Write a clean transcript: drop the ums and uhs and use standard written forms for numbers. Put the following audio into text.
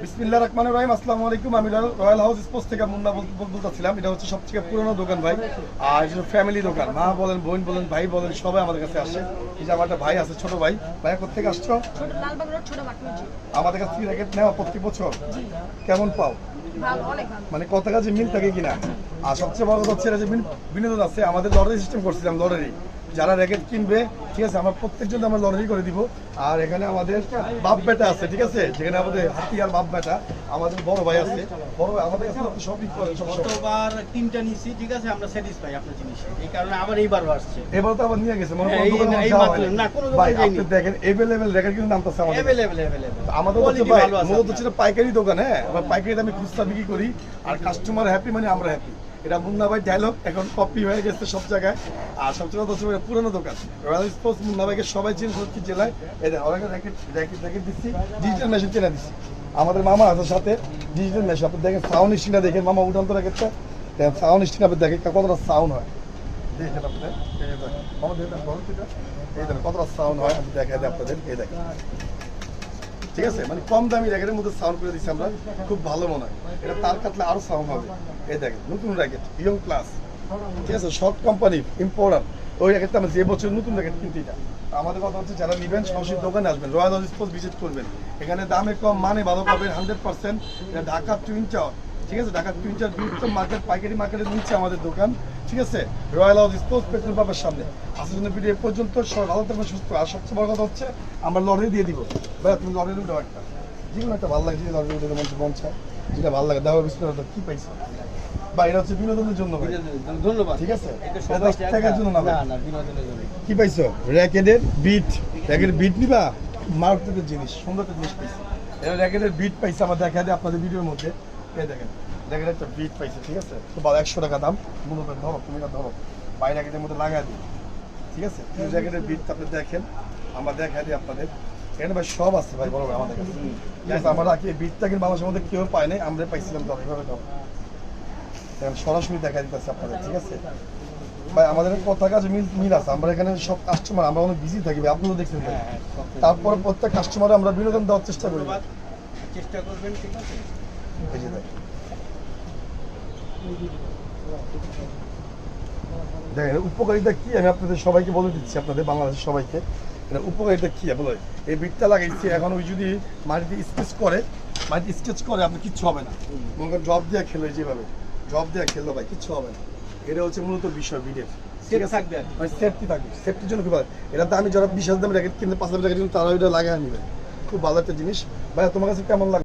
বিসমিল্লাহির রহমানির রহিম। আসসালামু আলাইকুম। আমি রয়্যাল হাউস স্পোর্টস থেকে মুন্না বলতেছিলাম। এটা হচ্ছে সবথেকে পুরনো দোকান ভাই, আর এটা ফ্যামিলি দোকান। মা বলেন, বোন বলেন, ভাই বলেন, সবাই আমাদের কাছে আসে। এই যে আমার একটা ভাই আছে, ছোট ভাই। ভাই কোথা থেকে আসছো? আমাদের কাছ থেকে র্যাকেট নেওয়া প্রত্যেক বছর। কেমন পাও? মানে কত কাজে মিল থাকে কিনা। আর সবচেয়ে বড় কথা হচ্ছে এটা যে বিনোদন আছে। আমাদের লটারি সিস্টেম করছিলাম, লটারি যারা র্যাকেট কিনবে, ঠিক আছে, আমরা প্রত্যেকজন আমরা লটারি করে দিব। আর এখানে আমাদের বাপ বেটা আছে, ঠিক আছে, যেখানে আমাদের হাতিয়ার বাপ বেটা আমাদের বড় ভাই আছে। বড় ভাই আমাদের কাছে আপনি সবই করেন। গতবার 3টা নিছি, ঠিক আছে, আমরা স্যাটিসফাই আপনার জিনিসে। এই কারণে আবার এইবারও আসছে। এবার তো আবার নিয়ে গেছে মনে হয় না কোনো দোকানে যায়নি। আপনি দেখেন अवेलेबल র্যাকেট কিন্তু নামতেছে আমাদের। अवेलेबल আমাদের কাছে ভাই মূলত হচ্ছে পাইকারি দোকান। হ্যাঁ, আমরা পাইকারি দামে খুচরা বিক্রি করি, আর কাস্টমার হ্যাপি মানে আমরা হ্যাপি। এটা মুন্না ভাই ডায়লগ এখন কপি হয়ে গেছে সব জায়গায়। আর সবচেয়ে কথা হচ্ছে পুরনো দোকান রয়্যাল স্পোর্টস। মুন্না ভাইকে সবাই চিনে সত্যি জেলায়। এই অনেক র্যাকেট দিচ্ছি, ডিজিটাল মেশিন চেনা দিচ্ছি। আমাদের মামা আছে সাথে, ডিজিটাল মেশিন। আপনি দেখেন সাউন্ড স্টিনটা দেখেন, মামা উঠান্ত র্যাকেটটা সাউন্ড স্টিন আপনি দেখেন কতটা সাউন্ড হয়। দেখেন আপনি কতটা সাউন্ড হয়, আমি দেখাই দিই আপনাদের। এই দেখেন, ঠিক আছে, মানে কম দামি র্যাকেটের মধ্যে সাউন্ড করে দিচ্ছি আমরা, খুব ভালো মনে হয়। এটা তার কাটলে আরো সাউন্ড হবে। এই দেখেন নতুন র্যাকেট, ইয়ং ক্লাস, ঠিক আছে, শর্ট কোম্পানি ইম্পোর্টার। ওই র্যাকেটটা আমরা যে বছর নতুন র্যাকেট কিনতে। এটা আমাদের কথা হচ্ছে যারা নেবেন সরাসরি দোকানে আসবেন, রয়্যাল হাউস স্পোর্টস ভিজিট করবেন। এখানে দামে কম, মানে ভালো পাবেন 100%। এটা ঢাকা টুইন টাওয়ার, ঠিক আছে, ঢাকা টুইন টাওয়ার বৃহত্তম মার্কেট, পাইকারি মার্কেটের নিচে আমাদের দোকান, ঠিক আছে, রয়্যাল হাউস স্পোর্টস পেট্রোল পাম্পের সামনে। আসার জন্য ভিডিও পর্যন্ত সবাই ভালো থাকবেন, সুস্থ। আর সবচেয়ে বড় কথা হচ্ছে আমরা লটারি দিয়ে দিব। ভাই তুমি লটারি উঠো একটা, যেগুলো একটা ভালো লাগে, যে লটারি উঠে মন চায়, যেটা ভালো লাগে। দেখো বিস্তারিত কি পাইছো বা এটা হচ্ছে বিনোদনের জন্য। ধন্যবাদ, ঠিক আছে, টাকার জন্য না, না বিনোদনের জন্য। কি পাইছো? র্যাকেটের বিট। র্যাকেটের বিট নিবা, মার্কেটের জিনিস, সুন্দর একটা জিনিস পাইছি। এটা র্যাকেটের বিট পাইছে, আমার দেখা যায় আপনাদের ভিডিওর মধ্যে। এই দেখেন র্যাকেটের একটা বিট পাইছে, ঠিক আছে, খুব ভালো, 100 টাকা দাম। মূলত ধরো, তুমি ধরো বাই র্যাকেটের মধ্যে লাগাই দিই, ঠিক আছে। র্যাকেটের বিট আপনি দেখেন, আমরা দেখা দিই আপনাদের। এখানে ভাই সব আছে ভাই, বড় ভাই আমাদের কাছে, ঠিক আছে। আমরা কি বিটটা কিন্তু বাংলাদেশের মধ্যে কেউ পায় নাই, আমরা পাইছিলাম। তো এইভাবে ধরো সরাসরি দেখা দিতেছে আপনাদের, ঠিক আছে ভাই। আমাদের কথা কাজ মিল আছে। আমরা এখানে সব কাস্টমার, আমরা অনেক বিজি থাকি ভাই, আপনারা দেখছেন। তারপরে প্রত্যেক কাস্টমারে আমরা বিনোদন দেওয়ার চেষ্টা করি, চেষ্টা করবেন, ঠিক আছে। এই যে দেখেন উপকারিতা কি, আমি আপনাদের সবাইকে বলে দিচ্ছি, আপনাদের বাংলাদেশের সবাইকে এটা উপকারিতা কি বলে। এই বিটটা লাগাইছি, এখন ওই যদি মাটিতে স্কেচ করে, আপনার কিচ্ছু হবে না। মনে করেন ড্রপ দিয়ে খেলো, যেভাবে ড্রপ দিয়ে খেললো ভাই কিচ্ছু হবে না। এটা হচ্ছে মূলত বিষয় বিটের, সেফটি থাকবে। সেফটির জন্য খুব ভালো। এটা তো আমি যারা 20,000 দামের র্যাকেট কিনতে, 5,000 র্যাকেট কিনতে, তারা ওইটা লাগাই নিবে। খুব ভালো একটা জিনিস ভাই। তোমার কাছে কেমন লাগে?